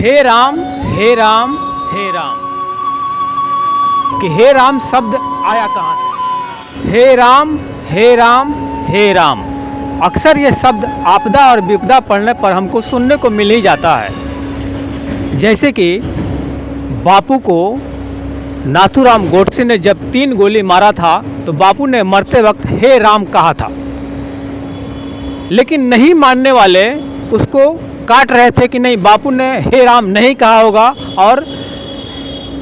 हे राम हे राम हे राम, कि हे राम शब्द आया कहाँ से। हे राम हे राम हे राम, अक्सर ये शब्द आपदा और विपदा पढ़ने पर हमको सुनने को मिल ही जाता है। जैसे कि बापू को नाथूराम गोडसे ने जब 3 गोली मारा था तो बापू ने मरते वक्त हे राम कहा था, लेकिन नहीं मानने वाले उसको काट रहे थे कि नहीं, बापू ने हे राम नहीं कहा होगा। और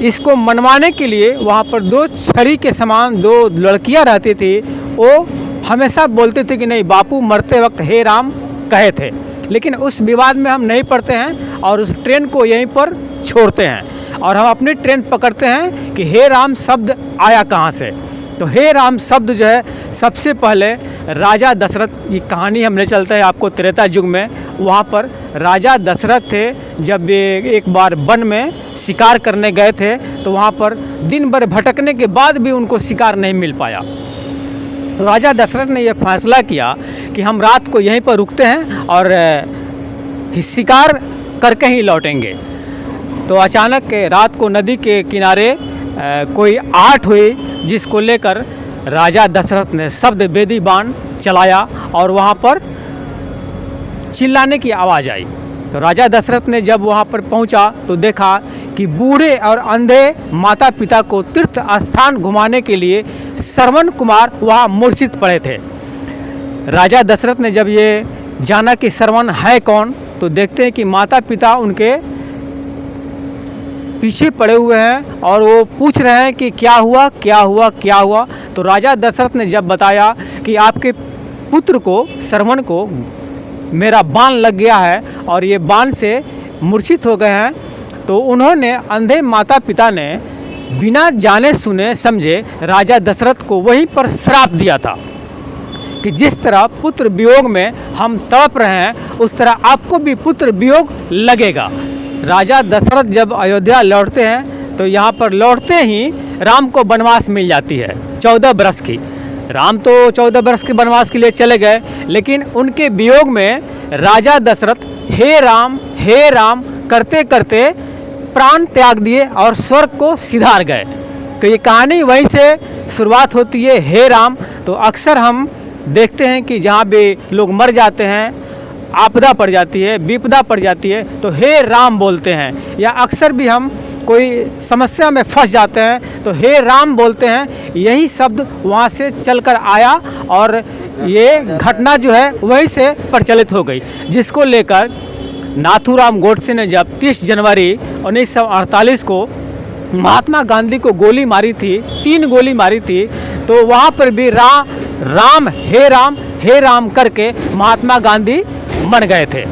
इसको मनवाने के लिए वहाँ पर 2 छड़ी के समान 2 लड़कियाँ रहती थी, वो हमेशा बोलते थे कि नहीं, बापू मरते वक्त हे राम कहे थे। लेकिन उस विवाद में हम नहीं पड़ते हैं और उस ट्रेन को यहीं पर छोड़ते हैं और हम अपनी ट्रेन पकड़ते हैं कि हे राम शब्द आया कहाँ से। तो हे राम शब्द जो है सबसे पहले राजा दशरथ की कहानी हमने चलते हैं आपको त्रेता युग में। वहाँ पर राजा दशरथ थे, जब एक बार वन में शिकार करने गए थे तो वहाँ पर दिन भर भटकने के बाद भी उनको शिकार नहीं मिल पाया। राजा दशरथ ने यह फैसला किया कि हम रात को यहीं पर रुकते हैं और शिकार करके ही लौटेंगे। तो अचानक रात को नदी के किनारे कोई आहट हुई, जिसको लेकर राजा दशरथ ने शब्द वेदी बाण चलाया और वहाँ पर चिल्लाने की आवाज़ आई। तो राजा दशरथ ने जब वहाँ पर पहुँचा तो देखा कि बूढ़े और अंधे माता पिता को तीर्थ स्थान घुमाने के लिए श्रवण कुमार वहाँ मूर्छित पड़े थे। राजा दशरथ ने जब ये जाना कि श्रवण है कौन, तो देखते हैं कि माता पिता उनके पीछे पड़े हुए हैं और वो पूछ रहे हैं कि क्या हुआ क्या हुआ क्या हुआ। तो राजा दशरथ ने जब बताया कि आपके पुत्र को श्रवण को मेरा बाण लग गया है और ये बाण से मूर्छित हो गए हैं, तो उन्होंने अंधे माता पिता ने बिना जाने सुने समझे राजा दशरथ को वहीं पर श्राप दिया था कि जिस तरह पुत्र वियोग में हम तड़प रहे हैं उस तरह आपको भी पुत्र वियोग लगेगा। राजा दशरथ जब अयोध्या लौटते हैं तो यहाँ पर लौटते ही राम को वनवास मिल जाती है 14 बरस की। राम तो 14 बरस के वनवास के लिए चले गए, लेकिन उनके वियोग में राजा दशरथ हे राम करते करते प्राण त्याग दिए और स्वर्ग को सिधार गए। तो ये कहानी वहीं से शुरुआत होती है हे राम। तो अक्सर हम देखते हैं कि जहाँ भी लोग मर जाते हैं, आपदा पड़ जाती है, विपदा पड़ जाती है, तो हे राम बोलते हैं। या अक्सर भी हम कोई समस्या में फंस जाते हैं तो हे राम बोलते हैं। यही शब्द वहाँ से चलकर आया और ये घटना जो है वहीं से प्रचलित हो गई, जिसको लेकर नाथूराम गोडसे ने जब 30 जनवरी 1948 को महात्मा गांधी को गोली मारी थी, 3 गोली मारी थी, तो वहाँ पर भी राम हे राम करके महात्मा गांधी मर गए थे।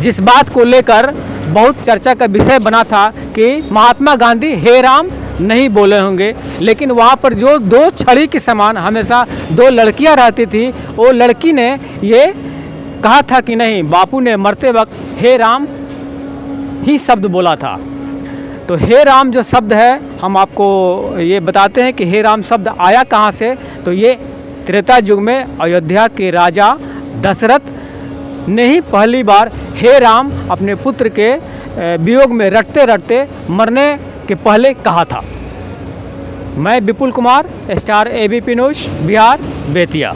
जिस बात को लेकर बहुत चर्चा का विषय बना था कि महात्मा गांधी हे राम नहीं बोले होंगे, लेकिन वहाँ पर जो 2 छड़ी के समान हमेशा 2 लड़कियाँ रहती थी, वो लड़की ने ये कहा था कि नहीं, बापू ने मरते वक्त हे राम ही शब्द बोला था। तो हे राम जो शब्द है हम आपको ये बताते हैं कि हे राम शब्द आया कहाँ से। तो ये त्रेता युग में अयोध्या के राजा दशरथ ने ही पहली बार हे राम अपने पुत्र के वियोग में रटते रटते मरने के पहले कहा था। मैं Vipul Kumar, star ABP news, Bihar, Bettiah.